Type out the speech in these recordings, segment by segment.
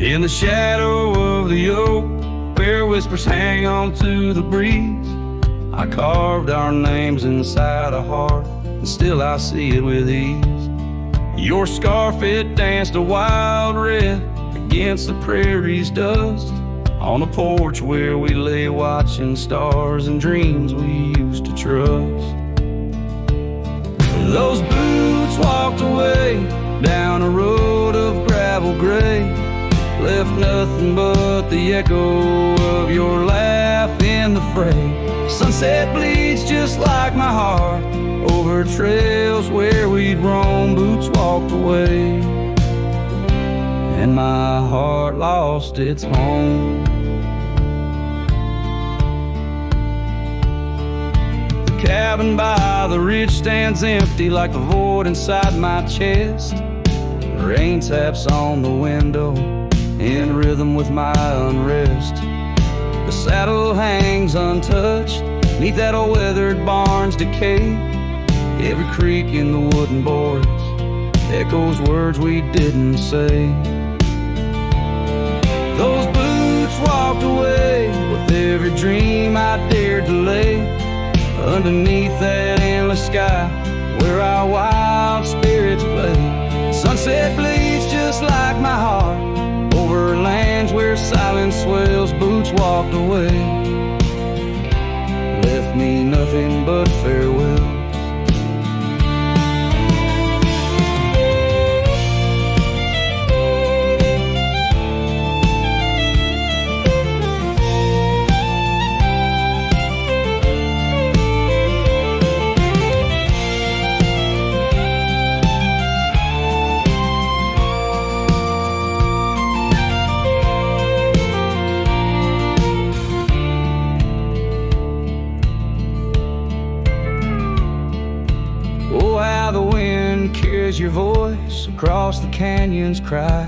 In the shadow of the oak, where whispers hang on to the breeze, I carved our names inside a heart, and still I see it with ease. Your scarf, it danced a wild red against the prairie's dust, on the porch where we lay watching stars and dreams we used to trust. Those boots walked away down a road of gravel gray, left nothing but the echo of your laugh in the fray. Sunset bleeds just like my heart over trails where we'd roam. Boots walked away and my heart lost its home. The cabin by the ridge stands empty like the void inside my chest. Rain taps on the window in rhythm with my unrest. The saddle hangs untouched neath that old weathered barn's decay. Every creak in the wooden boards echoes words we didn't say. Those boots walked away with every dream I dared to lay underneath that endless sky where our wild spirits play. Sunset bleeds just like my heart over lands where silence swells. Boots walked away, left me nothing but farewell. Your voice across the canyon's cry,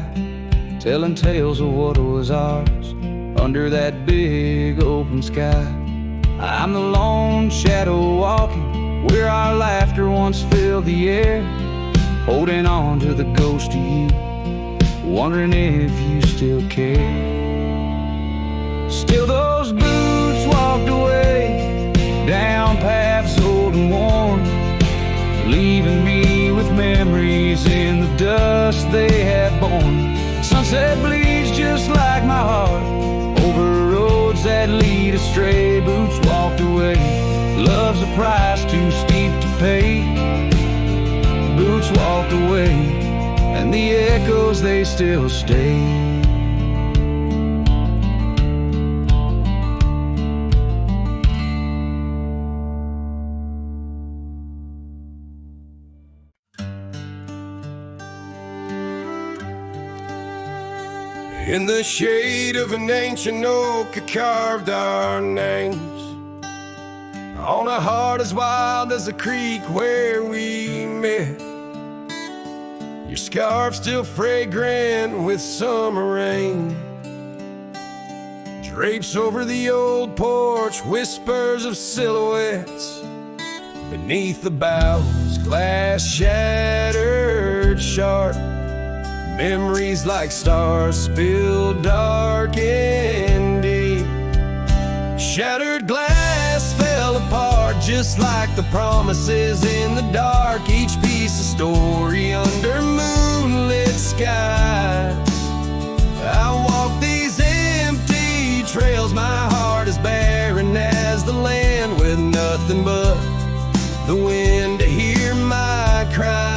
telling tales of what was ours under that big open sky. I'm the lone shadow walking where our laughter once filled the air, holding on to the ghost of you, wondering if you still care. Still those boots walked away down paths old and worn, leaving me with memories in the dust they had borne. Sunset bleeds just like my heart over roads that lead astray. Boots walked away, love's a price too steep to pay. Boots walked away, and the echoes they still stay. In the shade of an ancient oak, I carved our names on a heart as wild as the creek where we met. Your scarf still fragrant with summer rain drapes over the old porch, whispers of silhouettes beneath the boughs, glass shattered sharp. Memories like stars spilled dark and deep. Shattered glass fell apart just like the promises in the dark. Each piece a story under moonlit skies. I walk these empty trails, my heart is barren as the land, with nothing but the wind to hear my cries.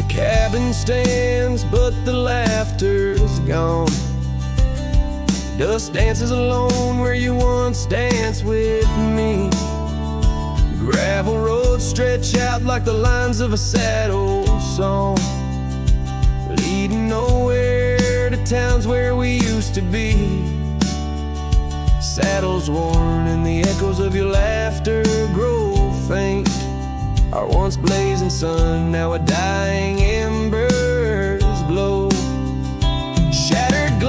Cabin stands, but the laughter's gone. Dust dances alone where you once danced with me. Gravel roads stretch out like the lines of a sad old song, leading nowhere to towns where we used to be. Saddles worn and the echoes of your laughter grow faint. Our once blazing sun, now a dying embers glow. Shattered glass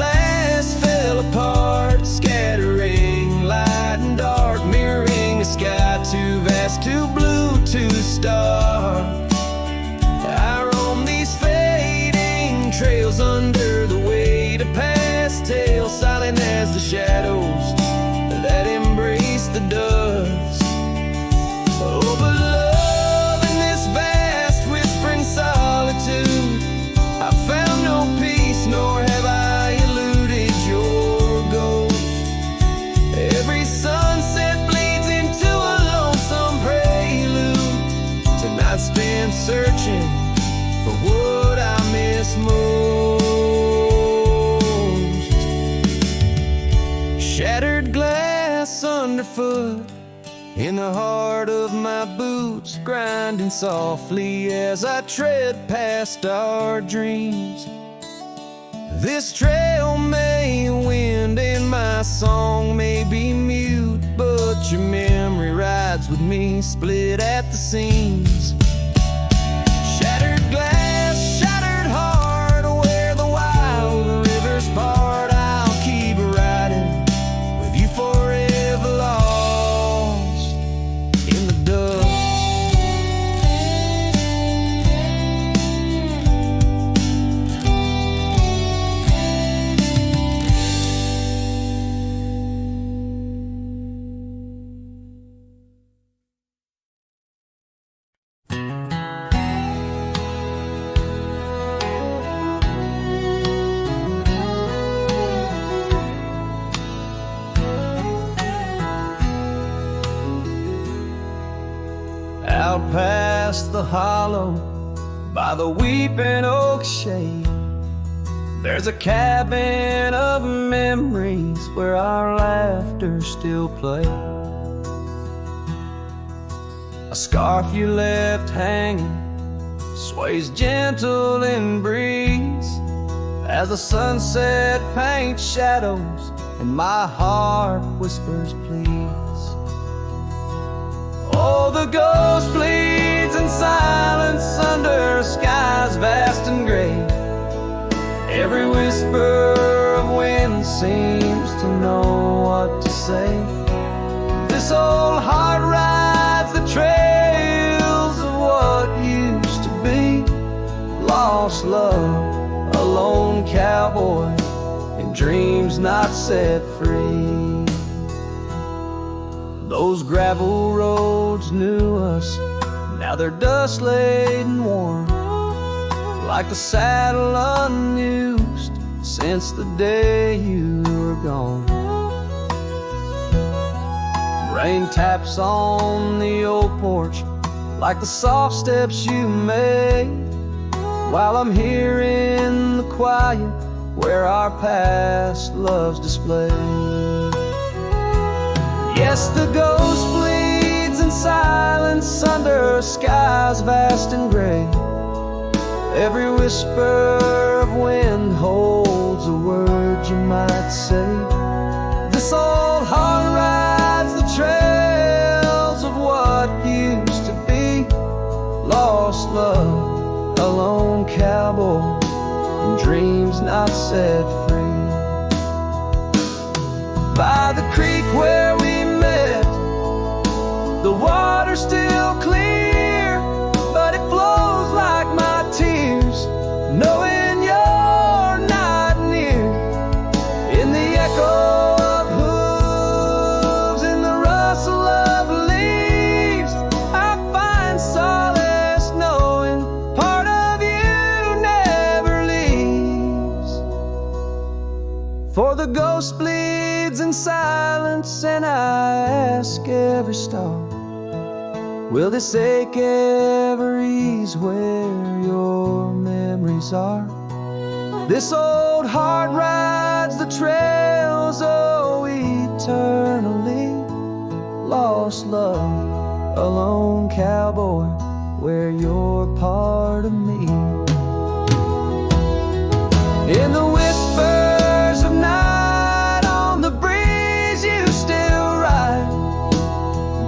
been searching for what I miss most. Shattered glass underfoot, in the heart of my boots, grinding softly as I tread past our dreams. This trail may wind and my song may be mute, but your memory rides with me, split at the seams. Shattered glass, shattered heart, where the wild rivers part, I'll keep riding with you forever, lost in the dust. Out past the hollow, by the weeping oak shade, there's a cabin of memories where our laughter still plays. A scarf you left hanging sways gentle in breeze as the sunset paints shadows and my heart whispers please. Oh, the ghost bleeds in silence under skies vast and gray. Every whisper of wind seems to know what to say. This old heart rides the trails of what used to be. Lost love, a lone cowboy, and dreams not set free. Those gravel roads knew us, now they're dust laden warm, like the saddle unused since the day you were gone. Rain taps on the old porch like the soft steps you made, while I'm here in the quiet where our past love's displayed. Yes, the ghost bleeds in silence under skies vast and gray. Every whisper of wind holds a word you might say. This old heart rides the trails of what used to be. Lost love, a lone cowboy, and dreams not set free. By the creek where we met, the water's still clear, but it flows like my tears, knowing you're not near. In the echo of hooves, in the rustle of leaves, I find solace knowing part of you never leaves. For the ghost bleeds in silence, and I ask every star, will this ache ever ease where your memories are? This old heart rides the trails, oh, eternally. Lost love, a lone cowboy, where you're part of me. In the whispers of night, on the breeze you still ride.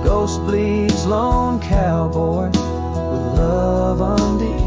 Ghost bleeds, lone cowboy, with love undenied.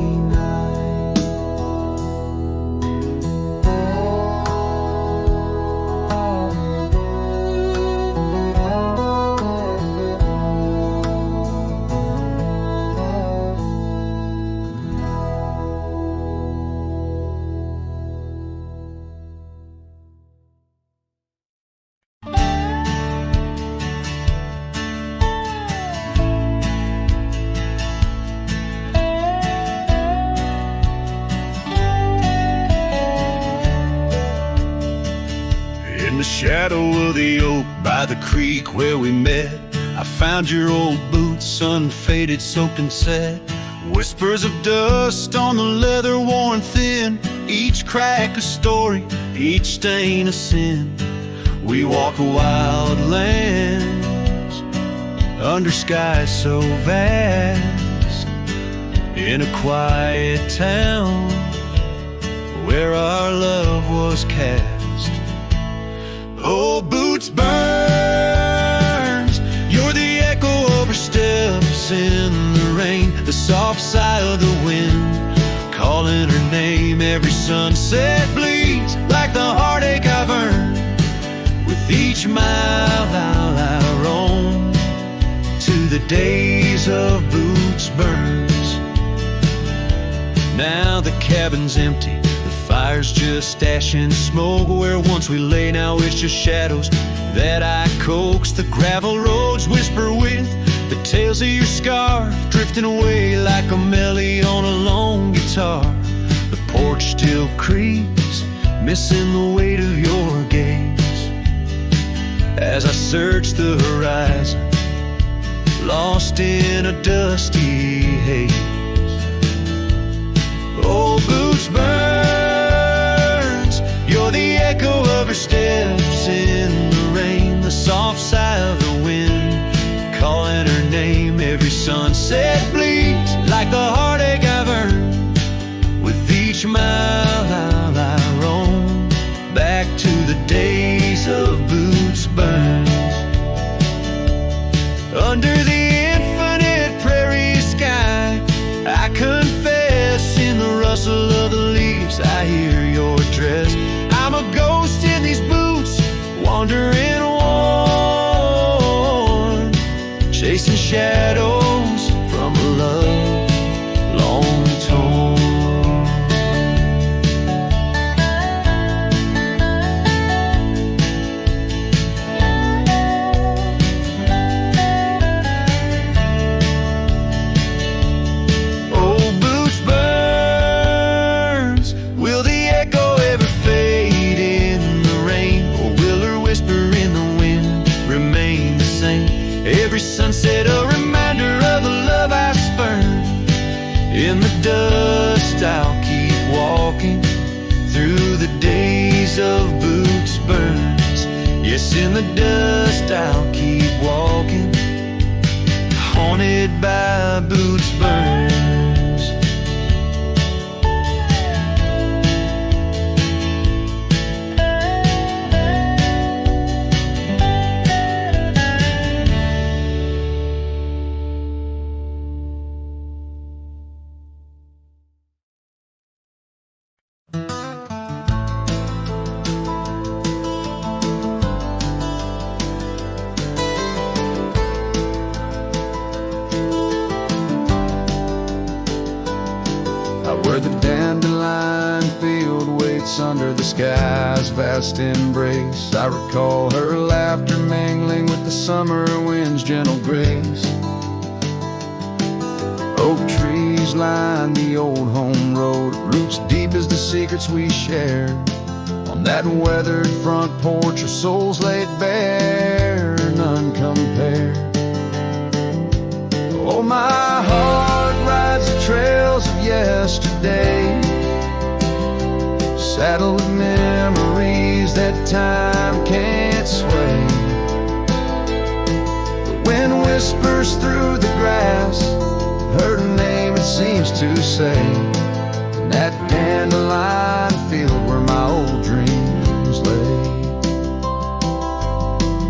In the shadow of the oak by the creek where we met, I found your old boots, unfaded, soaked and set. Whispers of dust on the leather worn thin, each crack a story, each stain a sin. We walk wild lands under skies so vast, in a quiet town where our love was cast. Oh, boots burns, you're the echo of her steps in the rain, the soft sigh of the wind calling her name. Every sunset bleeds like the heartache I've earned. With each mile I roam to the days of Boots Burns. Now the cabin's empty, the fire's just ash and smoke. Where once we lay, now it's just shadows that I coax. The gravel roads whisper with the tales of your scar, drifting away like a melody on a lone guitar. The porch still creaks, missing the weight of your gaze. As I search the horizon, lost in a dusty haze. Oh, Boots burns, you're the echo of her steps in the rain, the soft sigh of the wind calling her name. Every sunset bleeds like the heartache I've earned. With each mile I roam back to the days of Boots Burns. Under the infinite prairie sky, I confess, in the rustle of the leaves I hear your dress. I'm a ghost in these boots, wandering worn, chasing shadows from a love long torn. Oh, Boots burns, will the echo ever fade in the rain, or will her whisper in the wind remain the same? Every sunset a reminder of the love I spurned. In the dust I'll keep walking through the days of Boots Burns. Yes, in the dust I'll keep walking, haunted by Boots Burns. Where the dandelion field waits under the sky's vast embrace, I recall her laughter mingling with the summer wind's gentle grace. Oak trees line the old home road, roots deep as the secrets we shared. On that weathered front porch, our souls laid bare, none compared. Oh, my heart rides the trails of yesterday, saddled with memories that time can't sway. The wind whispers through the grass, her name it seems to say, in that dandelion field where my old dreams lay.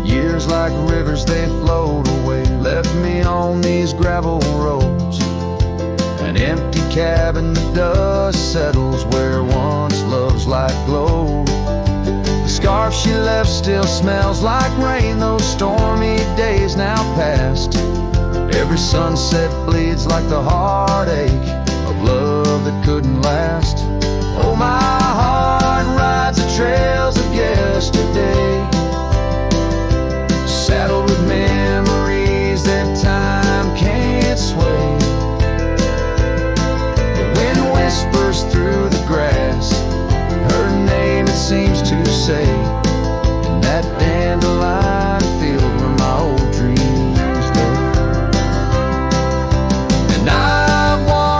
Years like rivers they flowed away, left me on these gravel roads. An empty cabin, the dust settles where once love's light glowed. The scarf she left still smells like rain, those stormy days now past. Every sunset bleeds like the heartache of love that couldn't last. Oh, my heart rides the trails of yesterday, saddled with memories that time can't sway. The wind whispers through the grass, her name it seems to say, in that dandelion field where my old dreams lay. And I've walked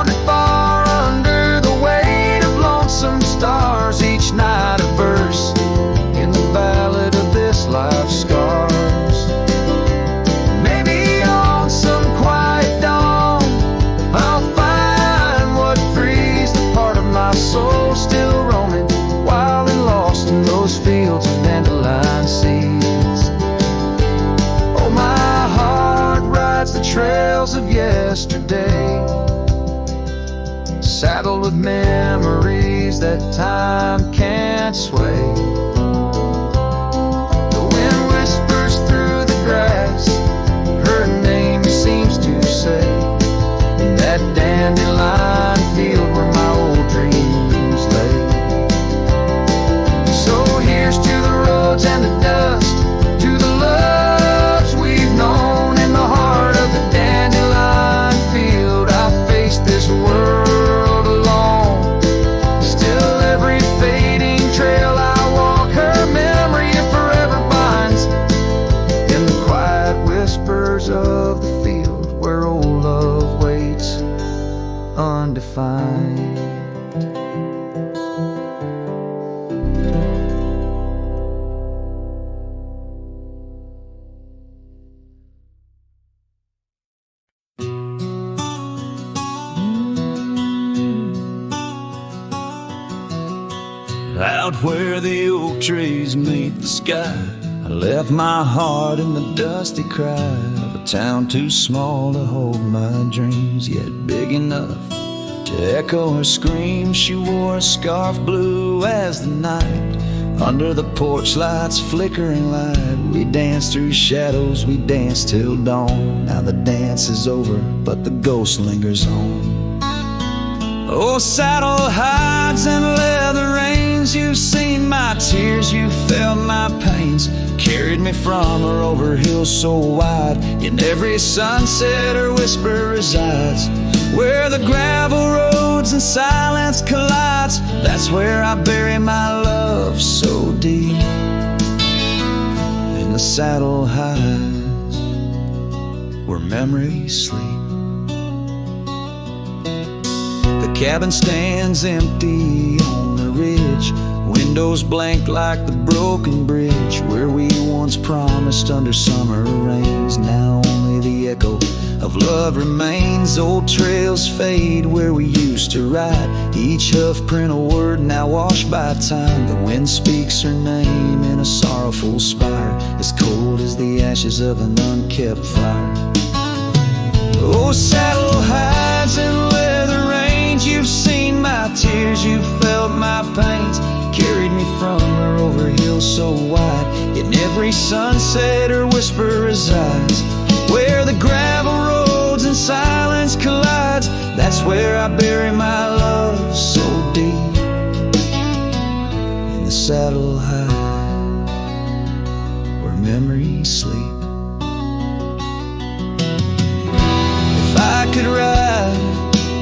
saddled with memories that time can't sway. The wind whispers through the grass, her name seems to say, in that dandelion field where my old dreams lay. So here's to the roads and the dust, to the loves we've known in the heart of the dandelion field. I face this world alone, still every fading trail I walk, her memory forever binds in the quiet whispers of the field where old love waits undefined. Out where the oak trees meet the sky, I left my heart in the dusty cry of a town too small to hold my dreams, yet big enough to echo her scream. She wore a scarf blue as the night, under the porch lights flickering light. We danced through shadows, we danced till dawn. Now the dance is over, but the ghost lingers on. Oh, saddle hides and leather reins, you've seen my tears, you felt my pains, carried me from her over hills so wide. In every sunset her whisper resides, where the gravel roads and silence collides. That's where I bury my love so deep, in the saddle hides where memories sleep. The cabin stands empty on the ridge, windows blank like the broken bridge where we once promised under summer rains. Now only the echo of love remains. Old trails fade where we used to ride, each hoof print a word now washed by time. The wind speaks her name in a sorrowful spire, as cold as the ashes of an unkept fire. Oh, saddle hides and leather reins, you've seen my tears, you've felt my pains, carried me from her over hills so wide. In every sunset her whisper resides, where the gravel roads and silence collides. That's where I bury my love so deep, in the saddle hides where memories sleep. If I could ride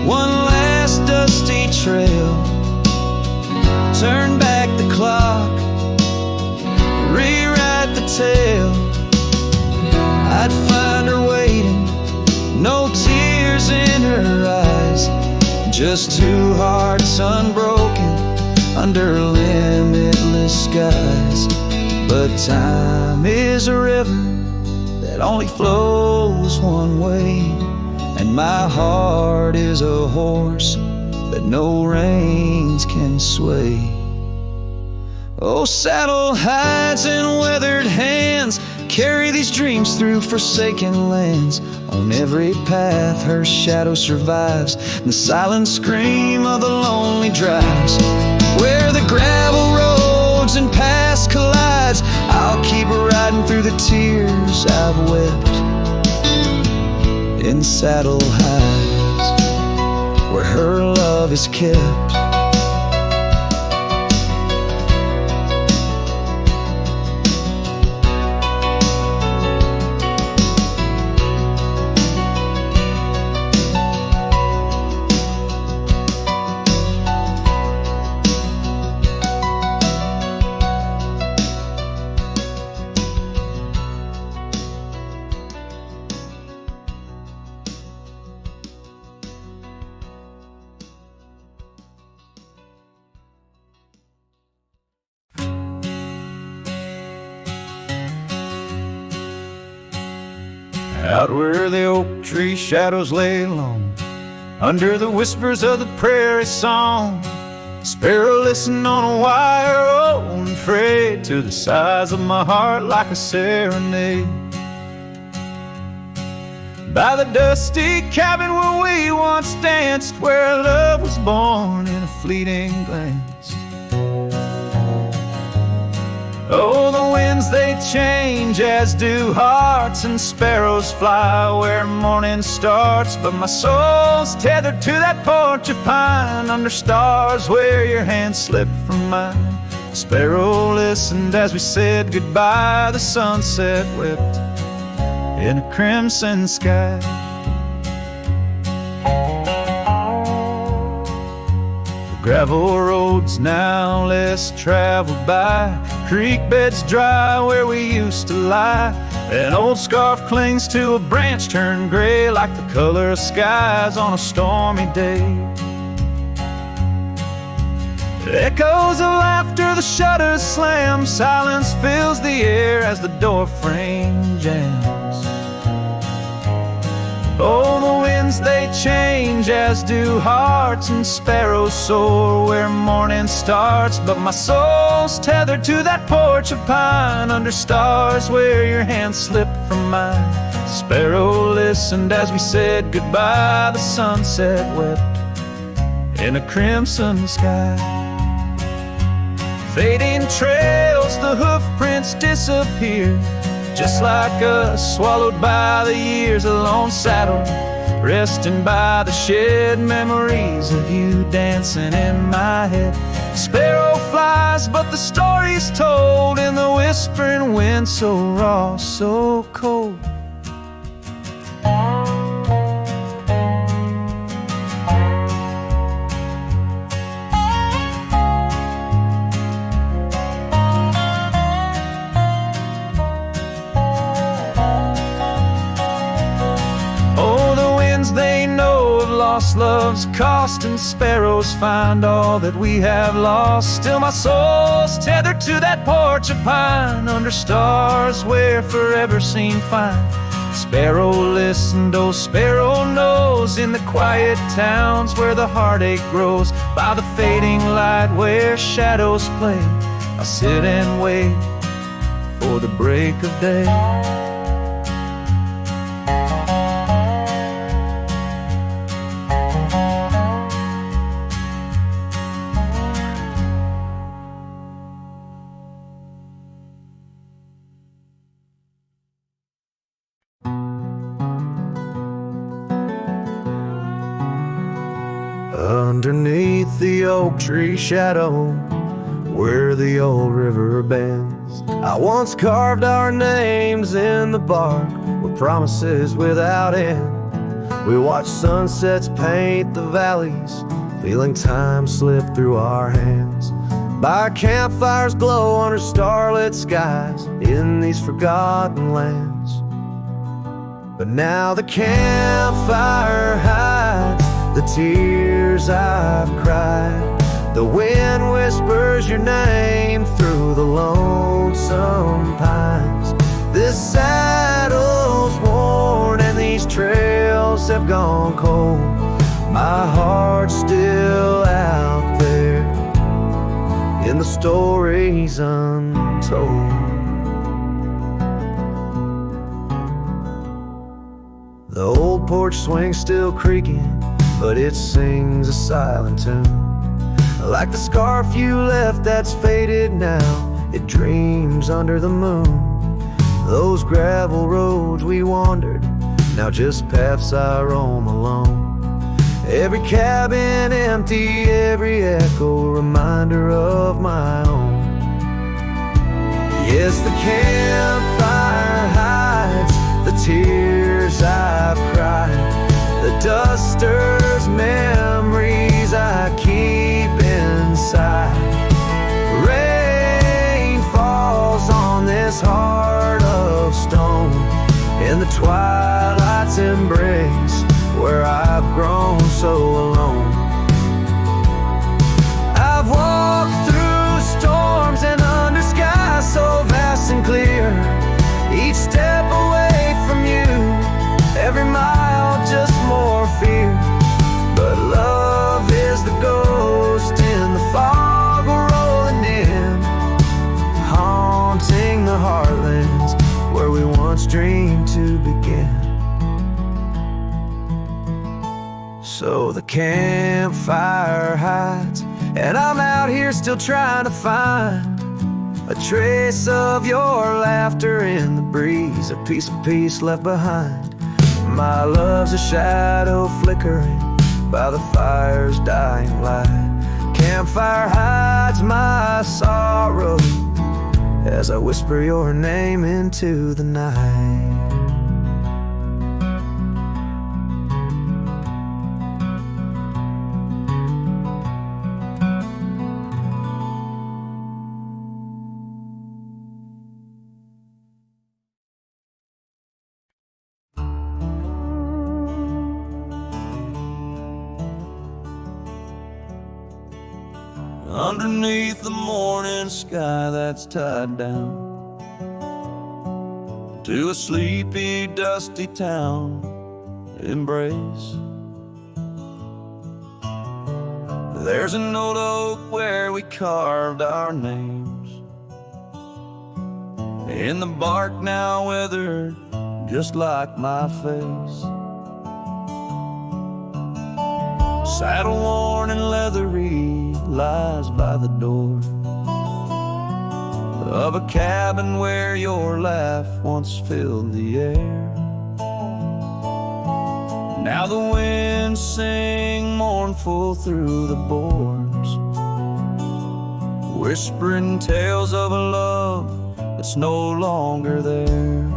one last dusty trail, turn back the clock, rewrite the tale, I'd find her waiting, no tears in her eyes, just two hearts unbroken under limitless skies. But time is a river that only flows one way, and my heart is a horse that no reins can sway. Oh, saddle hides and weathered hands carry these dreams through forsaken lands. On every path her shadow survives, the silent scream of the lonely drives, where the gravel roads and past collides. I'll keep riding through the tears I've wept, in saddle hides where her love is kept. Out where the oak tree shadows lay long, under the whispers of the prairie song, sparrow listen on a wire, old and frayed, to the size of my heart like a serenade. by the dusty cabin where we once danced, where love was born in a fleeting glance. Oh, the winds they change, as do hearts, and sparrows fly where morning starts. But my soul's tethered to that porch of pine under stars where your hand slipped from mine. Sparrow listened as we said goodbye. The sunset wept in a crimson sky. Gravel roads now less traveled by, creek beds dry where we used to lie. An old scarf clings to a branch turned gray, like the color of skies on a stormy day. Echoes of laughter, the shutters slam, silence fills the air as the door frame jams. Oh, the winds they change, as do hearts, and sparrows soar where morning starts. But my soul's tethered to that porch of pine under stars where your hand slipped from mine. Sparrow listened as we said goodbye. The sunset wept in a crimson sky. Fading trails, the hoof prints disappear, just like us, swallowed by the years. A lone saddle, resting by the shed, memories of you dancing in my head. Sparrow flies, but the story's told in the whispering wind, so raw, so cold. They know of lost love's cost, and sparrows find all that we have lost. Still my soul's tethered to that porch of pine under stars where forever seemed fine. Sparrow listened, oh sparrow knows, in the quiet towns where the heartache grows. By the fading light where shadows play, I'll sit and wait for the break of day. Underneath the oak tree shadow, where the old river bends, I once carved our names in the bark with promises without end. We watched sunsets paint the valleys, feeling time slip through our hands. By campfires glow under starlit skies in these forgotten lands. But now the campfire hides the tears I've cried. The wind whispers your name through the lonesome pines. This saddle's worn and these trails have gone cold. My heart's still out there in the stories untold. The old porch swing's still creaking, but it sings a silent tune. Like the scarf you left that's faded now, it dreams under the moon. Those gravel roads we wandered, now just paths I roam alone. Every cabin empty, every echo reminder of my own. Yes, the campfire hides the tears I've cried, the duster's memories I keep inside. Rain falls on this heart of stone in the twilight's embrace, where I've grown so alone. I've walked through storms and under skies so vast and clear, each step away from you, every mile just more fear. But love is the ghost in the fog rolling in, haunting the heartlands where we once dreamed to begin. campfire hides, and I'm out here still trying to find a trace of your laughter in the breeze, a piece of peace left behind. My love's a shadow flickering by the fire's dying light. Campfire hides my sorrow as I whisper your name into the night. Underneath the morning sky that's tied down to a sleepy, dusty town, Immerse. There's an old oak where we carved our names, in the bark now weathered just like my face. Saddle worn and leathery lies by the door of a cabin where your laugh once filled the air. Now the winds sing mournful through the boards, whispering tales of a love that's no longer there.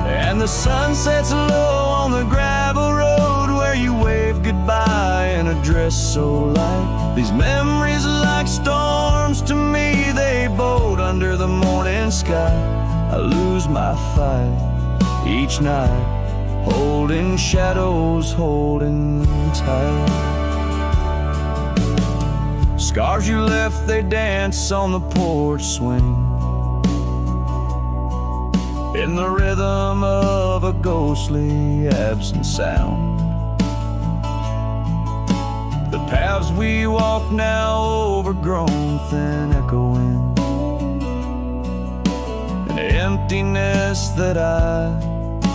And the sun sets low on the gravel road where you wave goodbye in a dress so light. These memories are like storms to me, they boat under the morning sky. I lose my fight each night, holding shadows, holding tight. Scars you left, they dance on the porch swing, in the rhythm of a ghostly absent sound. The paths we walk now overgrown, thin echoing, an emptiness that I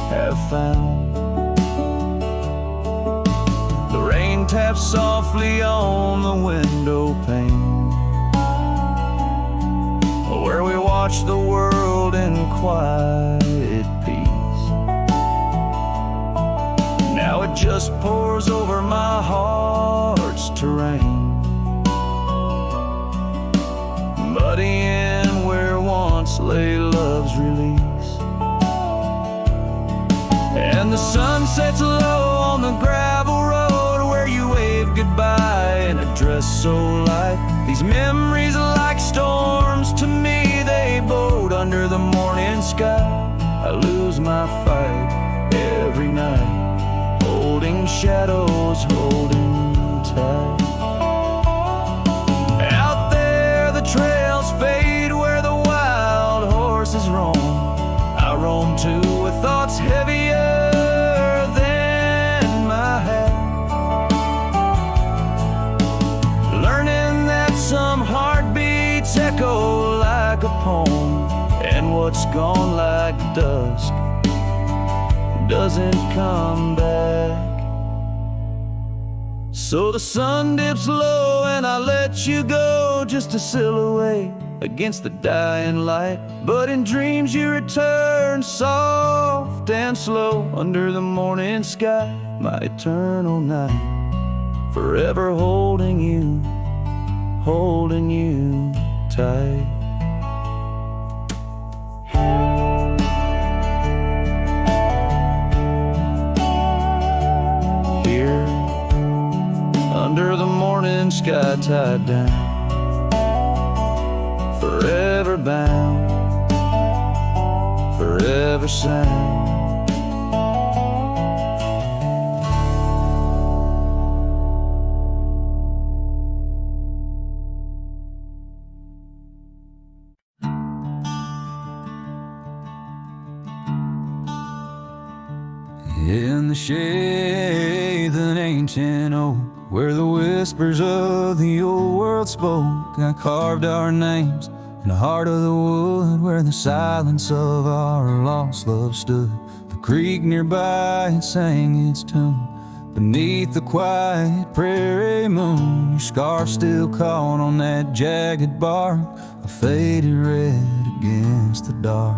have found. The rain taps softly on the window pane, where we watch the world in quiet peace. Now it just pours over my heart's terrain, muddying where once lay love's release. And the sun sets low on the gravel road where you wave goodbye in a dress so light. These memories are like storms to me, they boat under the morning sky. I lose my fight every night, holding shadows, holding tight. Out there the trails fade where the wild horses roam. I roam too with thoughts heavier than my head, learning that some heartbeats echo like a poem, and what's gone like dusk doesn't come back. So the sun dips low and I let you go, just a silhouette against the dying light. But in dreams you return, soft and slow, under the morning sky, my eternal night, forever holding you tight. Here, under the morning sky, tied down, forever bound, forever sound. In the shade of an ancient oak, where the whispers of the old world spoke, I carved our names in the heart of the wood, where the silence of our lost love stood. The creek nearby, it sang its tune. beneath the quiet prairie moon. Your scarf still caught on that jagged bark, a faded red against the dark.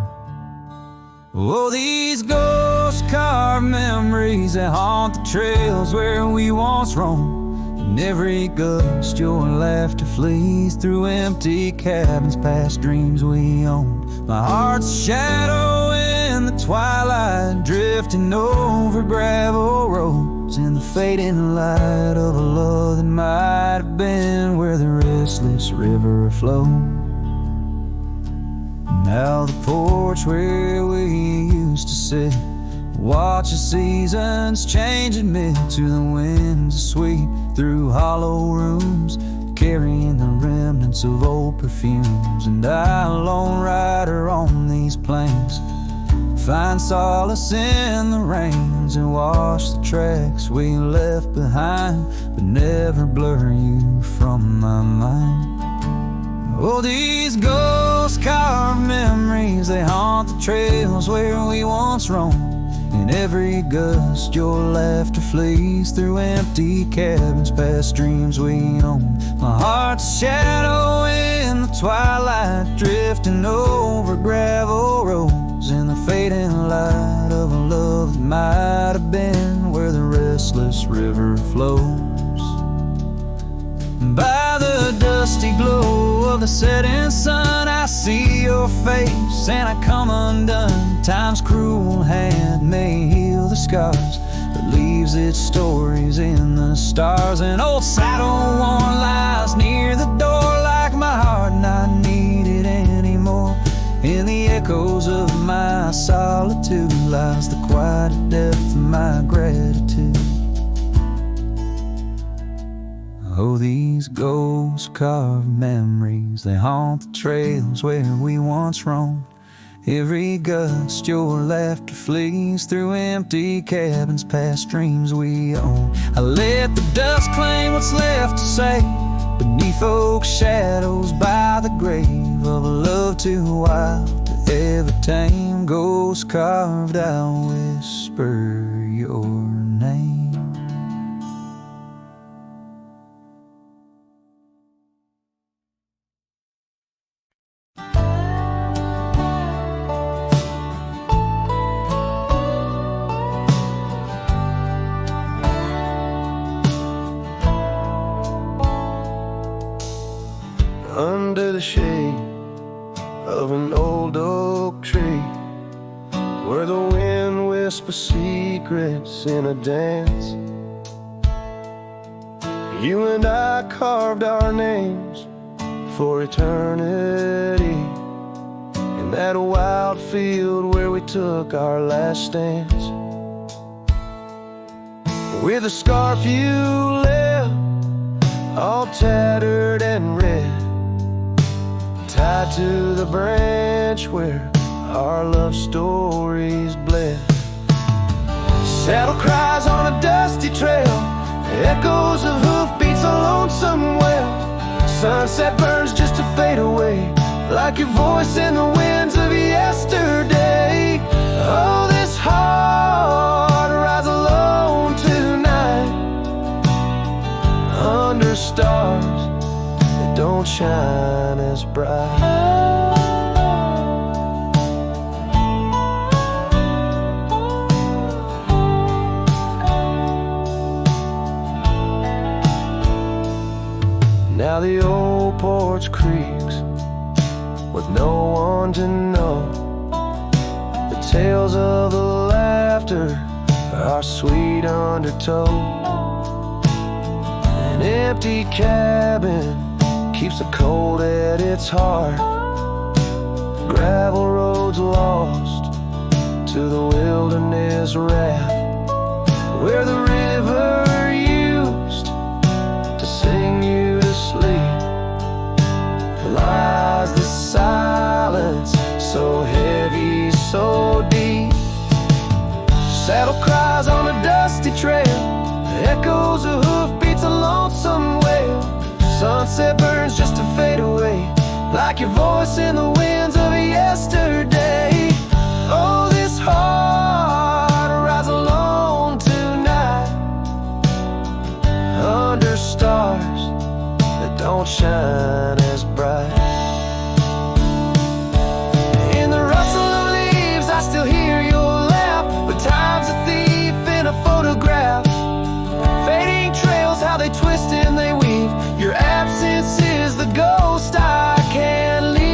Oh, these ghost carved memories that haunt the trails where we once roamed. In every gust your laughter flees through empty cabins past dreams we owned. My heart's a shadow in the twilight, drifting over gravel roads in the fading light of a love that might have been where the restless river flowed. Now the porch where we used to sit, watch the seasons change and mid to the winds that sweep through hollow rooms, carrying the remnants of old perfumes. And I, lone rider on these plains, find solace in the rains and wash the tracks we left behind, but never blur you from my mind. Oh, these ghost carved memories, they haunt the trails where we once roamed. In every gust your laughter flees through empty cabins past dreams we owned. My heart's a shadow in the twilight, drifting over gravel roads in the fading light of a love that might have been where the restless river flows. By the dusty glow of the setting sun, I see your face and I come undone. Time's cruel hand may heal the scars, but leaves its stories in the stars. An old saddle worn lies near the door, like my heart not needed anymore. In the echoes of my solitude lies the quiet depth of my gratitude. Oh, these ghost carved memories, they haunt the trails where we once roamed. Every gust your laughter flees through empty cabins past dreams we own. I let the dust claim what's left to say beneath oak shadows by the grave of a love too wild to ever tame. Ghost carved, I'll whisper your name. Under the shade of an old oak tree, where the wind whispers secrets in a dance, you and I carved our names for eternity, in that wild field where we took our last stance. With a scarf you left, all tattered and red, tied to the branch where our love stories bled. Saddle cries on a dusty trail, echoes of hoofbeats, a lonesome wail. Sunset burns just to fade away, like your voice in the winds of yesterday. Oh, this heart rides alone tonight, under stars that don't shine as bright. Now the old porch creaks with no one to know. The tales of the laughter are sweet undertow. An empty cabin keeps the cold at its heart. Gravel roads lost to the wilderness wrath, where the river used to sing you to sleep. Lies the silence, so heavy, so deep. Saddle cries on a dusty trail, echoes of hoofbeats, a lonesome wail. Sunset burns just to fade away, like your voice in the winds of yesterday. Oh, this heart rides alone tonight, won't shine as bright. In the rustle of leaves I still hear your laugh, but time's a thief in a photograph. Fading trails, how they twist and they weave. Your absence is the ghost I can't leave.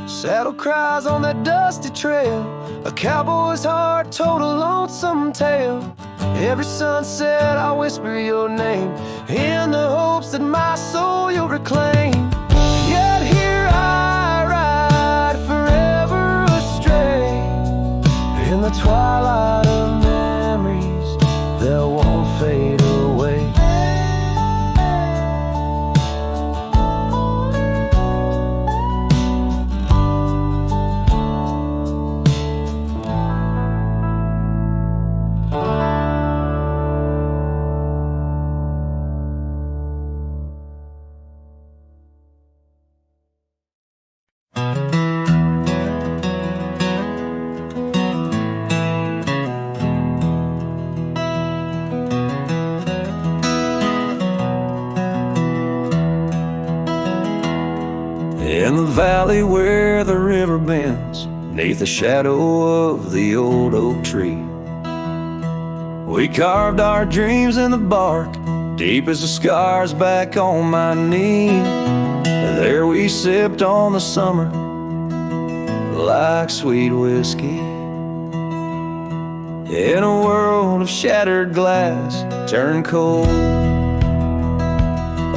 Saddle cries on that dusty trail, a cowboy's heart told a lonesome tale. Every sunset I whisper your name, in the hopes that my soul you'll reclaim. Yet here I ride forever astray, in the twilight of memories that won't fade away. In the valley where the river bends, neath the shadow of the old oak tree, we carved our dreams in the bark, deep as the scars back on my knee. There we sipped on the summer like sweet whiskey, in a world of shattered glass turned cold.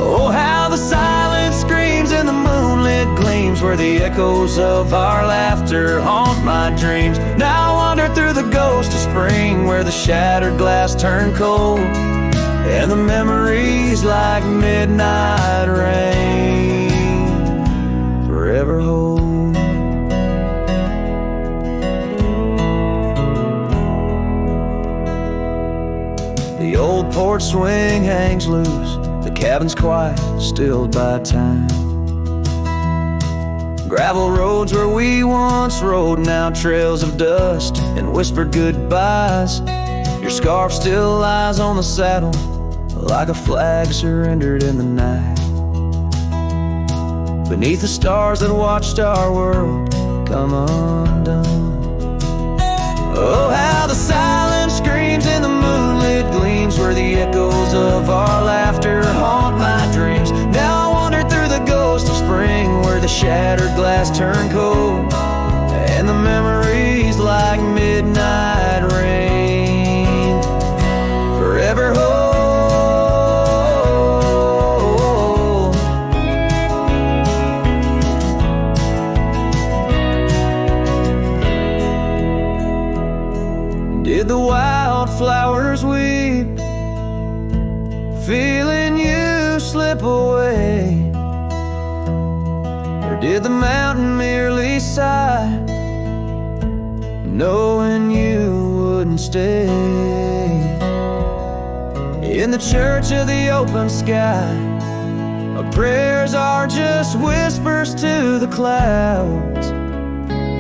Oh, how the silence screams in the moonlit gleams, where the echoes of our laughter haunt my dreams. Now I wander through the ghost of spring, where the shattered glass turned cold, and the memories like midnight rain forever hold. The old porch swing hangs loose, the cabin's quiet, stilled by time. Gravel roads where we once rode, now trails of dust and whispered goodbyes. Your scarf still lies on the saddle, like a flag surrendered in the night, beneath the stars that watched our world come undone. Oh, how the silence screams in the moonlit gleams, where the echoes of our laughter haunt my dreams. Now I wander through the ghost of spring, where the shattered glass turned cold, and the memories like midnight rain forever hold. Did the wildflowers weep, feeling you slip away? Or did the mountain merely sigh, knowing you wouldn't stay? In the church of the open sky, our prayers are just whispers to the clouds,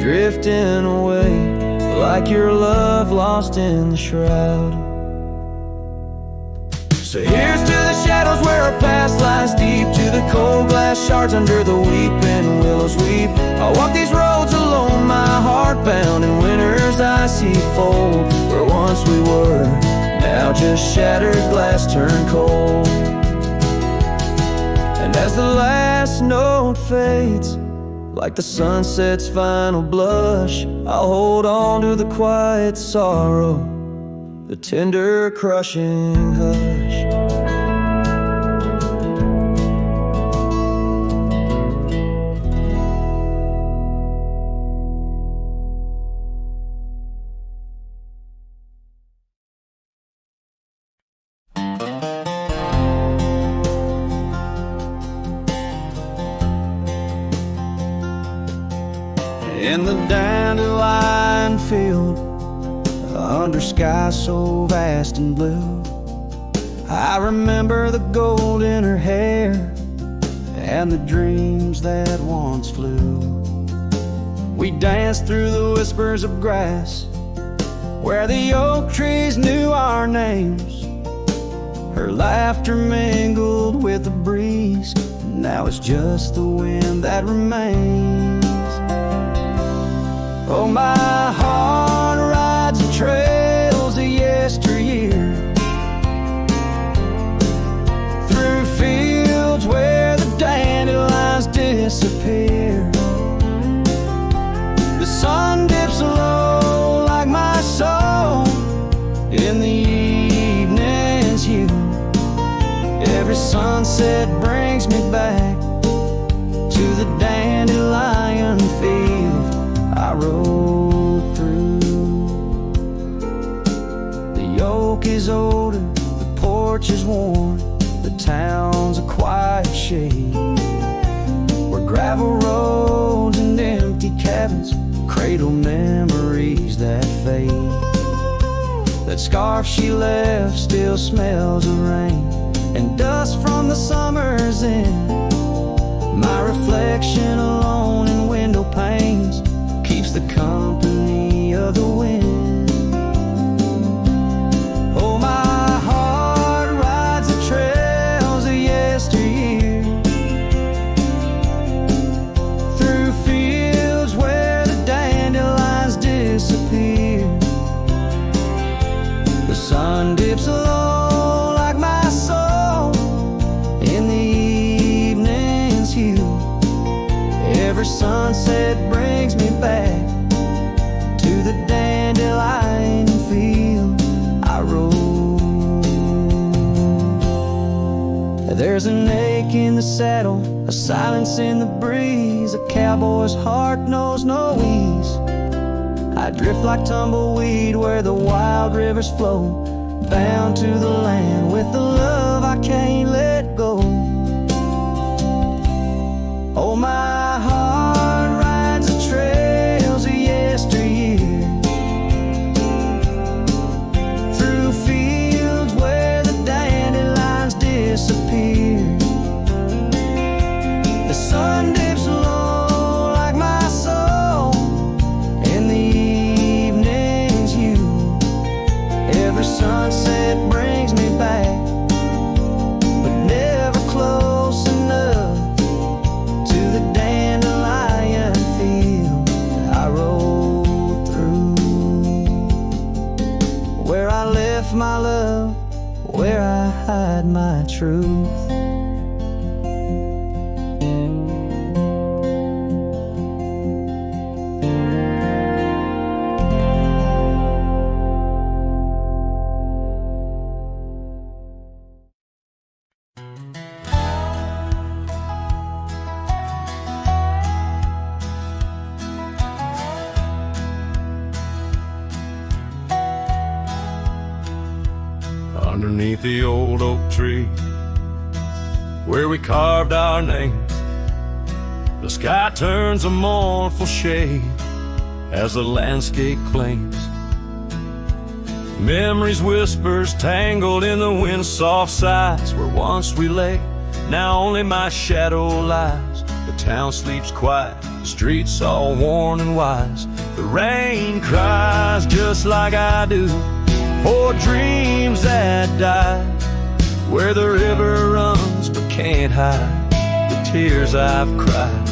drifting away like your love lost in the shroud. So here's to the shadows where our past lies deep, to the cold glass shards under the weeping willows weep. I'll walk these roads alone, my heart bound in winter's icy fold, where once we were, now just shattered glass turned cold. And as the last note fades, like the sunset's final blush, I'll hold on to the quiet sorrow, the tender crushing hush. In the dandelion field, under sky so vast and blue, I remember the gold in her hair and the dreams that once flew. We danced through the whispers of grass, where the oak trees knew our names. Her laughter mingled with the breeze. Now it's just the wind that remains. Oh, my heart rides the trails of yesteryear, through fields where the dandelions disappear. The sun dips low like my soul in the evening's hue. Every sunset brings me back to the dandelion field I rode through. The yoke is older, the porch is worn, the town's a quiet shade, where gravel roads and empty cabins cradle memories that fade. That scarf she left still smells of rain and dust from the summer's end. My reflection alone in window panes keeps the company of the wind. Oh, my heart rides the trails of yesteryear, through fields where the dandelions disappear. The sun dips low like my soul in the evening's hue. Every sunset brings me back to the dandelion field I rode. There's an ache in the saddle, a silence in the breeze. A cowboy's heart knows no ease. I drift like tumbleweed where the wild rivers flow, bound to the land with the love I can't let go. Oh, my heart rides the trails of yesteryear, through fields where the dandelions disappear. The sun dips low like my soul in the evening's hue. Every sunset brings me back, but never close enough to the dandelion field I rode through. Where I left my love, where I hide my truth. Underneath the old oak tree where we carved our names, the sky turns a mournful shade as the landscape claims. Memories whispers tangled in the wind's soft sighs, where once we lay, now only my shadow lies. The town sleeps quiet, the streets all worn and wise. The rain cries just like I do for dreams that die, where the river runs but can't hide the tears I've cried.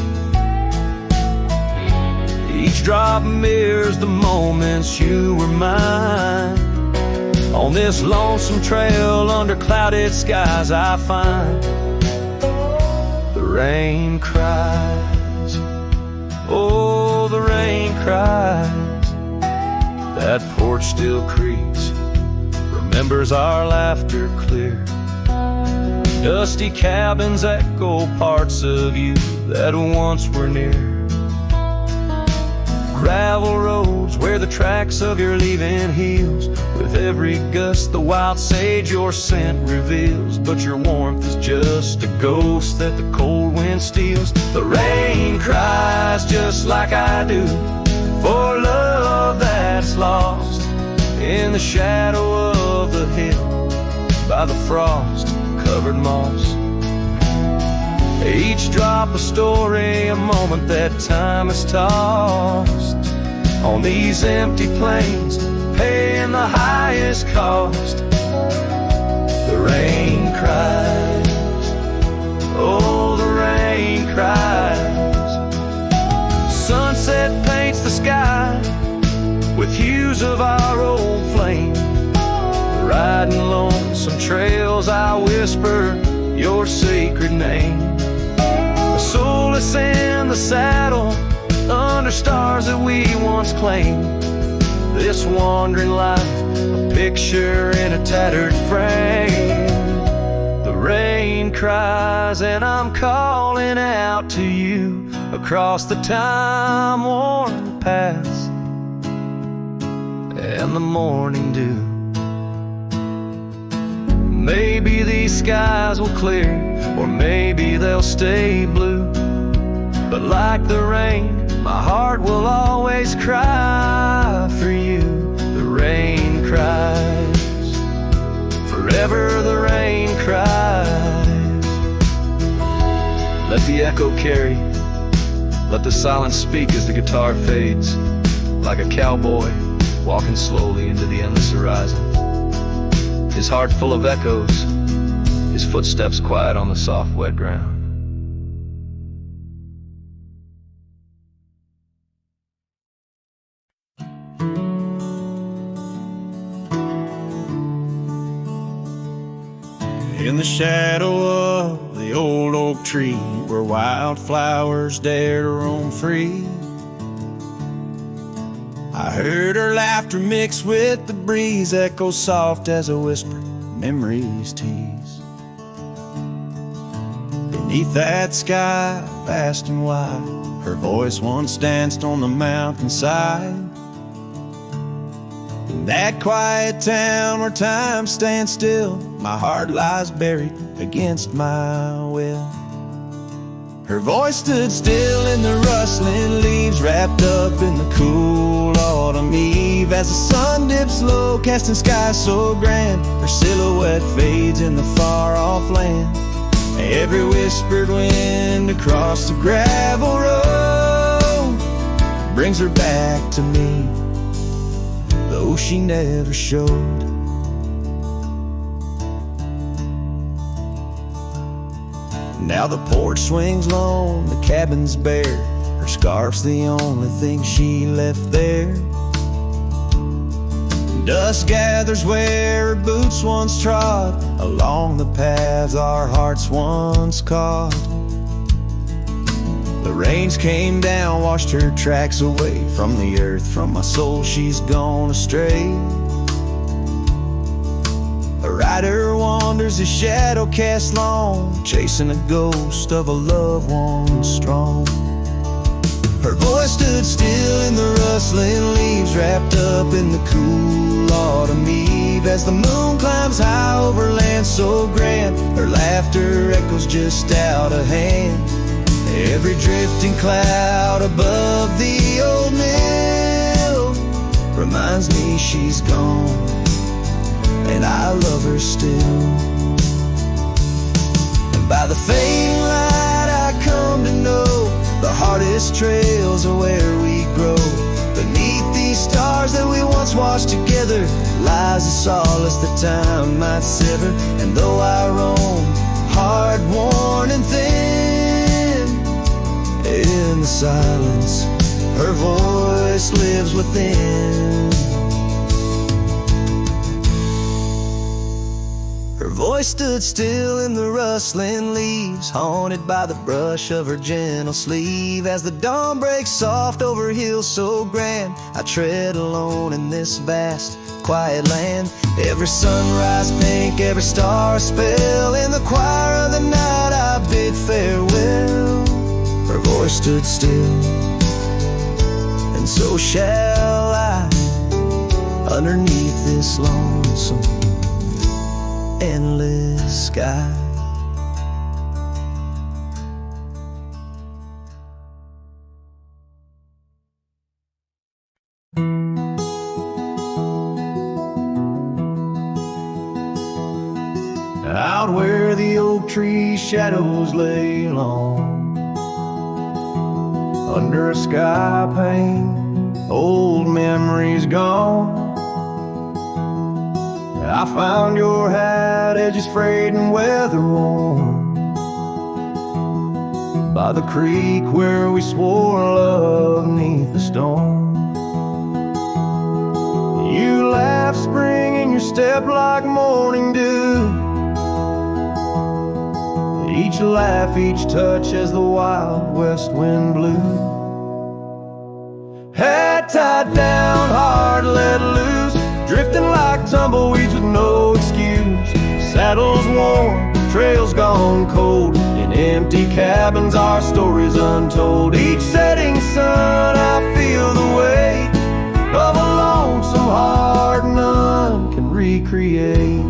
Each drop mirrors the moments you were mine. On this lonesome trail under clouded skies I find the rain cries. Oh, the rain cries. That porch still creaks, remembers our laughter clear. Dusty cabins echo parts of you that once were near. Gravel roads where the tracks of your leaving heals. With every gust the wild sage your scent reveals, but your warmth is just a ghost that the cold wind steals. The rain cries just like I do for love that's lost in the shadow of the hill by the frost-covered moss. Each drop a story, a moment that time has tossed on these empty plains, paying the highest cost. The rain cries. Oh, the rain cries. Sunset paints the sky with hues of our old flame. Riding lonesome trails, I whisper your sacred name. Soulless in the saddle, under stars that we once claimed. This wandering life, a picture in a tattered frame. The rain cries and I'm calling out to you across the time-worn paths and the morning dew. Maybe these skies will clear, or maybe they'll stay blue. But like the rain, my heart will always cry for you. The rain cries, forever the rain cries. Let the echo carry, let the silence speak as the guitar fades. Like a cowboy walking slowly into the endless horizon. His heart full of echoes, his footsteps quiet on the soft wet ground. In the shadow of the old oak tree, where wildflowers dare to roam free, I heard her laughter mix with the breeze, echo soft as a whisper, memories tease. Beneath that sky, vast and wide, her voice once danced on the mountainside. In that quiet town where time stands still, my heart lies buried against my will. Her voice stood still in the rustling leaves, wrapped up in the cool autumn eve. As the sun dips low, casting skies so grand, her silhouette fades in the far-off land. Every whispered wind across the gravel road brings her back to me, though she never showed. Now the porch swings lone, the cabin's bare, her scarf's the only thing she left there. Dust gathers where her boots once trod, along the paths our hearts once caught. The rains came down, washed her tracks away from the earth, from my soul she's gone astray. A rider wanders, a shadow cast long, chasing a ghost of a loved one strong. Her voice stood still in the rustling leaves, wrapped up in the cool autumn eve. As the moon climbs high over land so grand, her laughter echoes just out of hand. Every drifting cloud above the old mill reminds me she's gone, and I love her still. And by the fading light I come to know, the hardest trails are where we grow. Beneath these stars that we once watched together lies a solace that time might sever. And though I roam, hard worn and thin, in the silence her voice lives within. Her voice stood still in the rustling leaves, haunted by the brush of her gentle sleeve. As the dawn breaks soft over hills so grand, I tread alone in this vast, quiet land. Every sunrise pink, every star a spell, in the choir of the night I bid farewell. Her voice stood still, and so shall I, underneath this lonesome endless sky. Out where the oak tree shadows lay long, under a sky pane, old memories gone. I found your hat, edges frayed and weather worn, by the creek where we swore love neath the storm. You laugh spring in your step like morning dew. Each laugh, each touch as the wild west wind blew. Hat tied down, heart let loose, drifting like tumbleweeds with no excuse. Saddles worn, trails gone cold, in empty cabins our stories untold. Each setting sun I feel the weight of a lonesome heart none can recreate.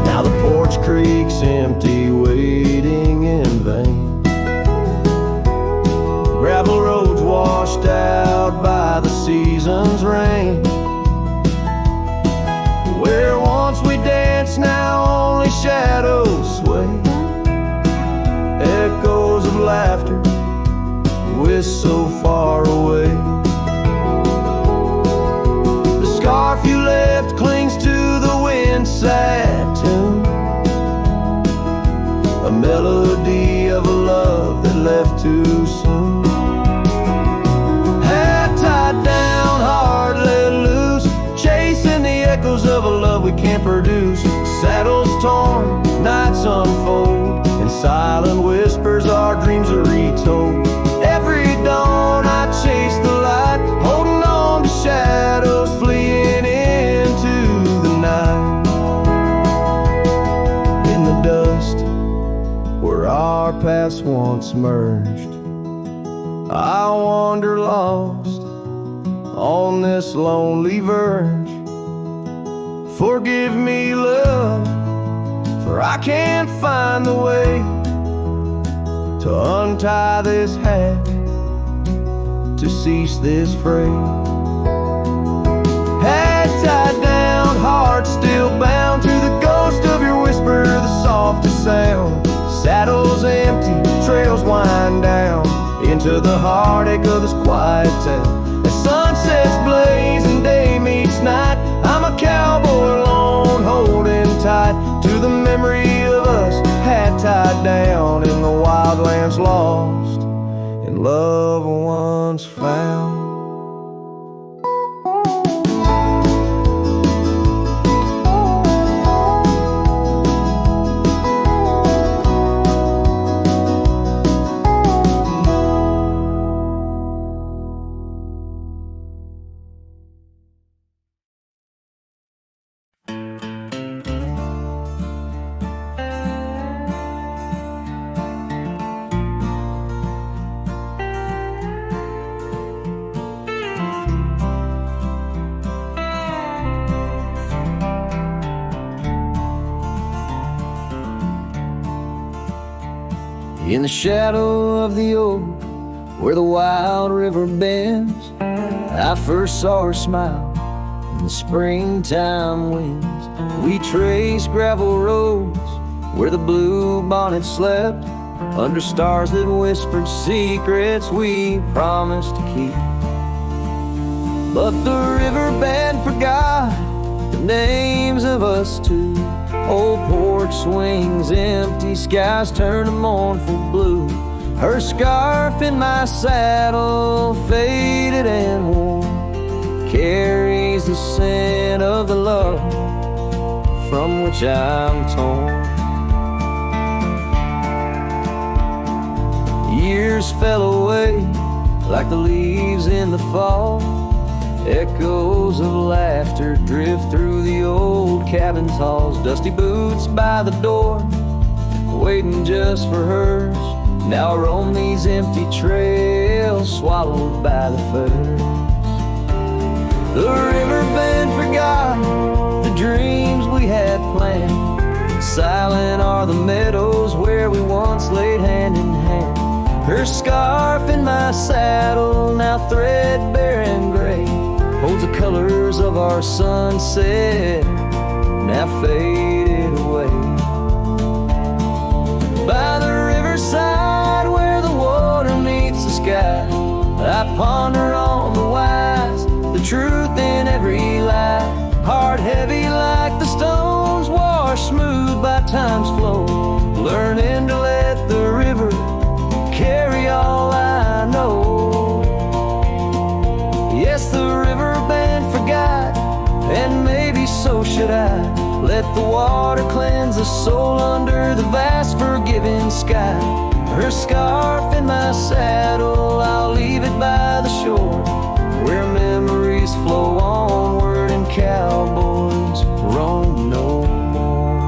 Now the porch creak's empty, waiting in vain. Gravel roads washed out by the season's rain. Where once we danced, now only shadows sway. Echoes of laughter whisk so far away. The scarf you left clings to the wind's sad tune, a melody of a love that left too soon. Hat tied down, heart let loose, chasing the echoes of a love we can't produce. Saddles torn, nights unfold, in silent whispers our dreams are retold. Every dawn I chase the light, holding on to shadows, fleeing into the night. In the dust where our paths once merged, I wander lost on this lonely verge. Forgive me, love, for I can't find the way to untie this hat, to cease this fray. Hat tied down, heart still bound to the ghost of your whisper, the softest sound. Saddles empty, trails wind down into the heartache of this quiet town. As sunsets blaze and day meets night, I'm a cowboy alone, holding tight to the memory of us, hat tied down in the wildlands, lost in love once found. In the shadow of the oak, where the wild river bends, I first saw her smile in the springtime winds. We traced gravel roads where the blue bonnet slept, under stars that whispered secrets we promised to keep. But the riverbed forgot the names of us two. Old porch swings empty, skies turn to mournful blue. Her scarf in my saddle, faded and worn, carries the scent of the love from which I'm torn. Years fell away like the leaves in the fall. Echoes of laughter drift through the old cabin's halls. Dusty boots by the door, waiting just for hers. Now I roam these empty trails, swallowed by the firs. The riverbed forgot the dreams we had planned. Silent are the meadows where we once laid hand in hand. Her scarf in my saddle, now threadbare and gray, holds the colors of our sunset, now faded away. By the riverside where the water meets the sky, I ponder on the wise, the truth in every lie. Heart times flow, learning to let the river carry all I know. Yes, the river band forgot, and maybe so should I. Let the water cleanse the soul under the vast forgiving sky. Her scarf in my saddle, I'll leave it by the shore, where memories flow onward and cowboys roam no more.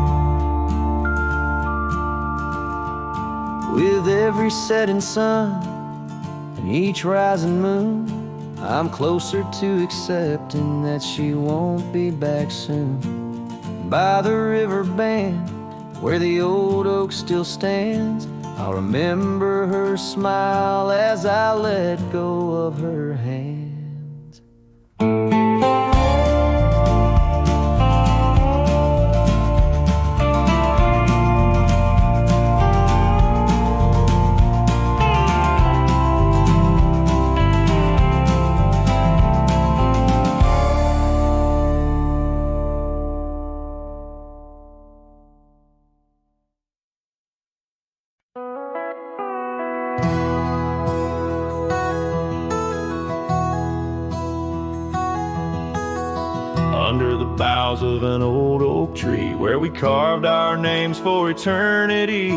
With every setting sun and each rising moon, I'm closer to accepting that she won't be back soon. By the river band, where the old oak still stands, I'll remember her smile as I let go of her hands. Under the boughs of an old oak tree, where we carved our names for eternity,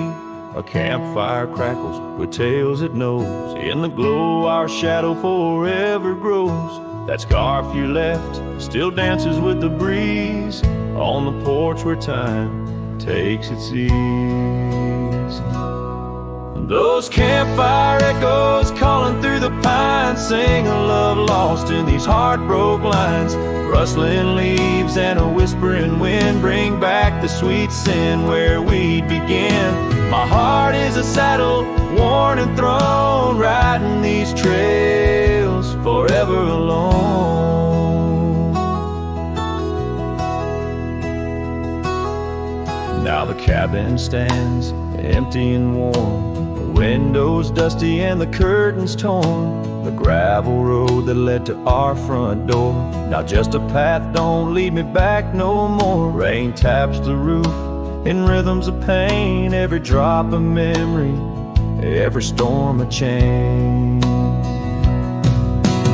a campfire crackles with tales it knows. In the glow our shadow forever grows. That scarf you left still dances with the breeze on the porch where time takes its ease. Those campfire echoes calling through the pines sing a love lost in these heartbroken lines. Rustling leaves and a whispering wind bring back the sweet sin where we'd begin. My heart is a saddle, worn and thrown, riding these trails forever alone. Now the cabin stands empty and warm, the windows dusty and the curtains torn. The gravel road that led to our front door, now just a path, don't lead me back no more. Rain taps the roof in rhythms of pain, every drop a memory, every storm a change.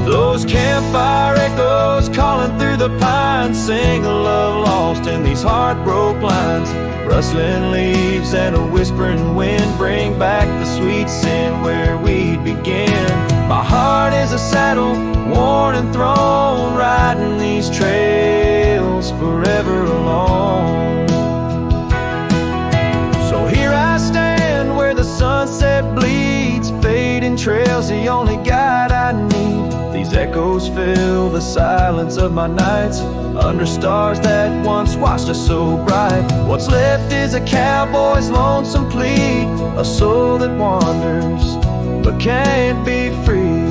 Those campfire echoes calling through the pines sing a love lost in these heartbroken lines. Rustling leaves and a whispering wind bring back the sweet sin where we'd begin. My heart is a saddle, worn and thrown, riding these trails forever alone. So here I stand where the sunset bleeds, fading trails, the only guide I need. These echoes fill the silence of my nights, under stars that once watched us so bright. What's left is a cowboy's lonesome plea, a soul that wanders but can't be free.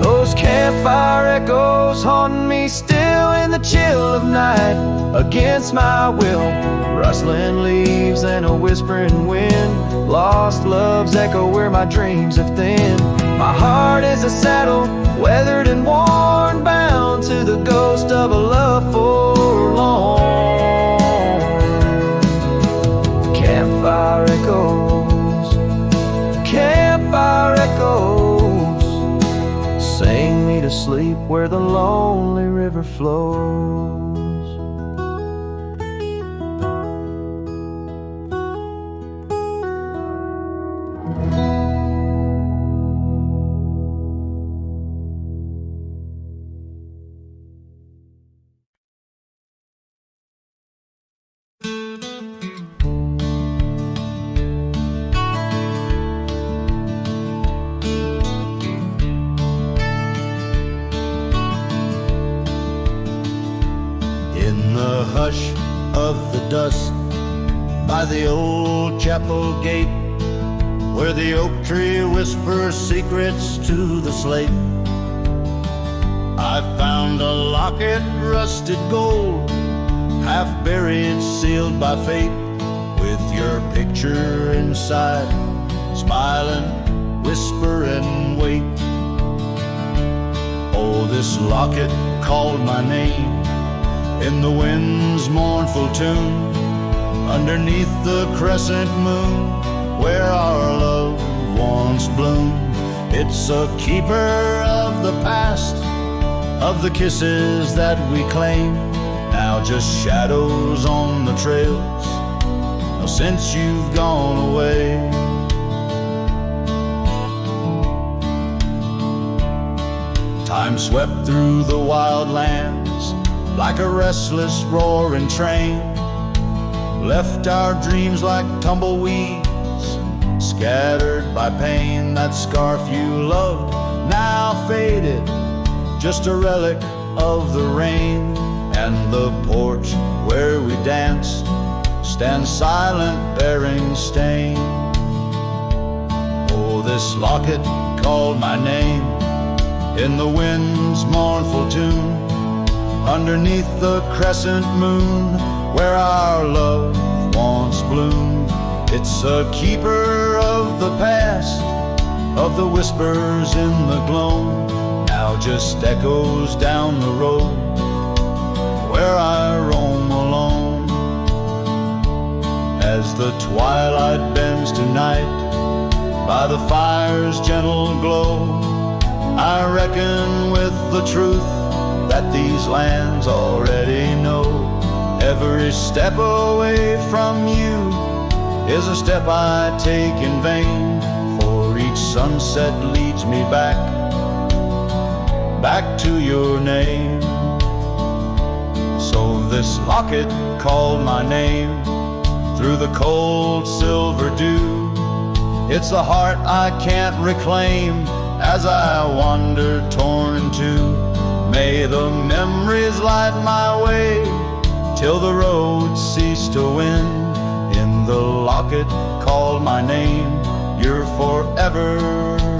Those campfire echoes haunting me still in the chill of night, against my will. Rustling leaves and a whispering wind, lost love's echo where my dreams have thinned. My heart is a saddle, weathered and worn, bound to the ghost of a love forlorn. Campfire echoes, campfire echoes, sing me to sleep where the lonely river flows. Hush of the dusk by the old chapel gate, where the oak tree whispers secrets to the slate. I found a locket, rusted gold, half buried, sealed by fate, with your picture inside, smiling, whisper and wait. Oh, this locket called my name in the wind's mournful tune, underneath the crescent moon, where our love once bloomed. It's a keeper of the past, of the kisses that we claim, now just shadows on the trails since you've gone away. Time swept through the wild lands like a restless roaring train, left our dreams like tumbleweeds, scattered by pain. That scarf you loved, now faded, just a relic of the rain. And the porch where we danced stands silent, bearing stain. Oh, this locket called my name in the wind's mournful tune, underneath the crescent moon, where our love once bloomed. It's a keeper of the past, of the whispers in the gloam, now just echoes down the road where I roam alone. As the twilight bends tonight by the fire's gentle glow, I reckon with the truth that these lands already know. Every step away from you is a step I take in vain, for each sunset leads me back to your name. So this locket called my name through the cold silver dew. It's the heart I can't reclaim as I wander torn in two. May the memories light my way till the road cease to win. In the locket called my name, you're forever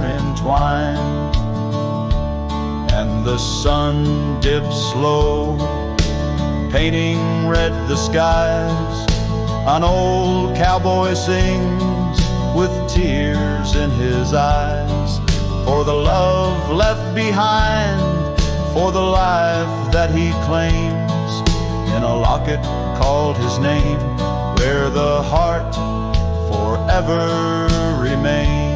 entwined. And the sun dips low, painting red the skies. An old cowboy sings with tears in his eyes, for the love left behind, for the life that he claims, in a locket called his name, where the heart forever remains.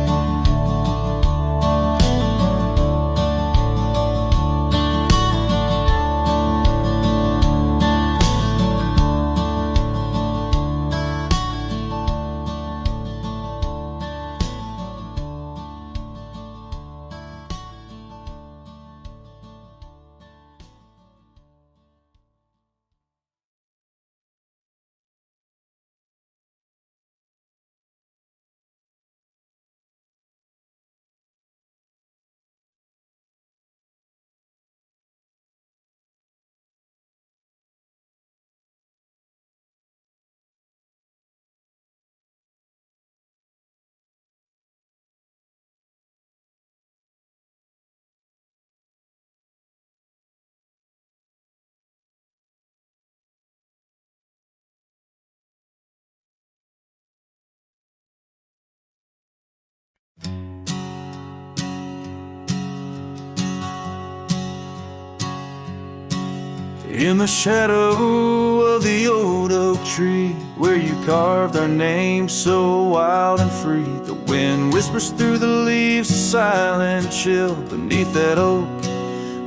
In the shadow of the old oak tree, where you carved our names so wild and free, the wind whispers through the leaves, a silent chill beneath that oak.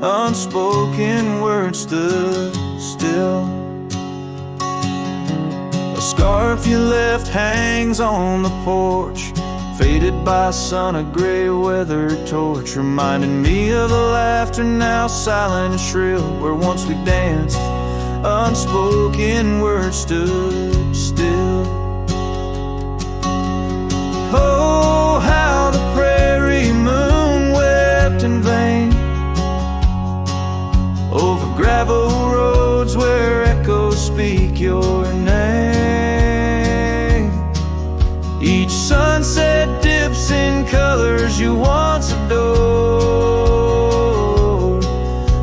Unspoken words stood still. A scarf you left hangs on the porch, faded by sun, a gray weathered torch, reminding me of the laughter now silent and shrill, where once we danced. Unspoken words stood still. Oh, how the prairie moon wept in vain over gravel roads where echoes speak your name. Each sunset dips in colors you once adored,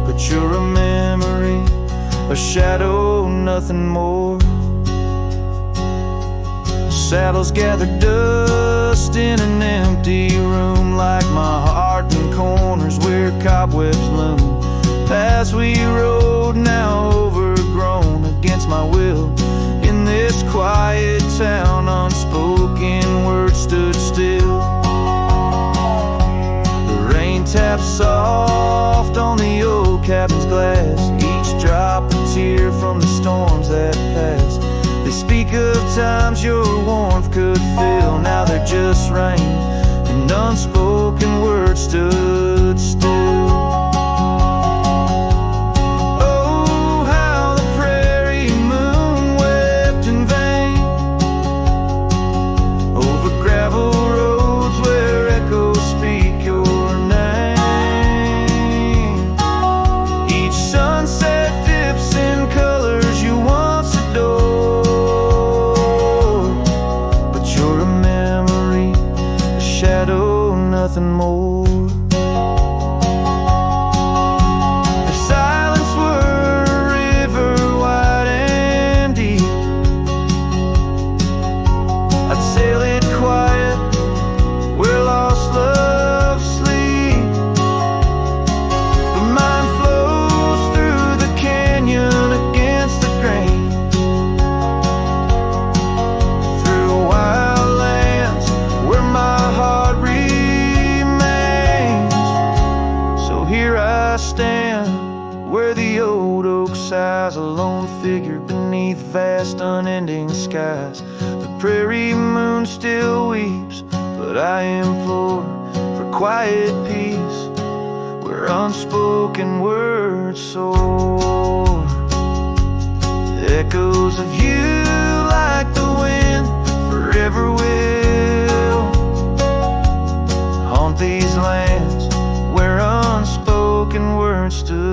but you're a memory, a shadow, nothing more. Saddles gather dust in an empty room, like my heart in corners where cobwebs loom. Paths we rode now overgrown, cabin's glass, each drop a tear from the storms that pass. They speak of times your warmth could fill, now they're just rain, and unspoken words stood still. Oh, how the prairie moon wept in vain over gravel roads where echoes speak your name. Each sunset dips in colors you once adored, but you're a memory, a shadow, nothing more. If silence were a river wide and deep, I'd sail it quiet where lost love sleep. But mine flows through the canyon against the grain, through wild lands where my heart remains. So here I stand, where the old oak sighs, a lone figure beneath vast unending skies. The prairie moon still weeps, but I implore for quiet peace where unspoken words soar. The echoes of you like the wind forever will haunt these lands where unspoken words stood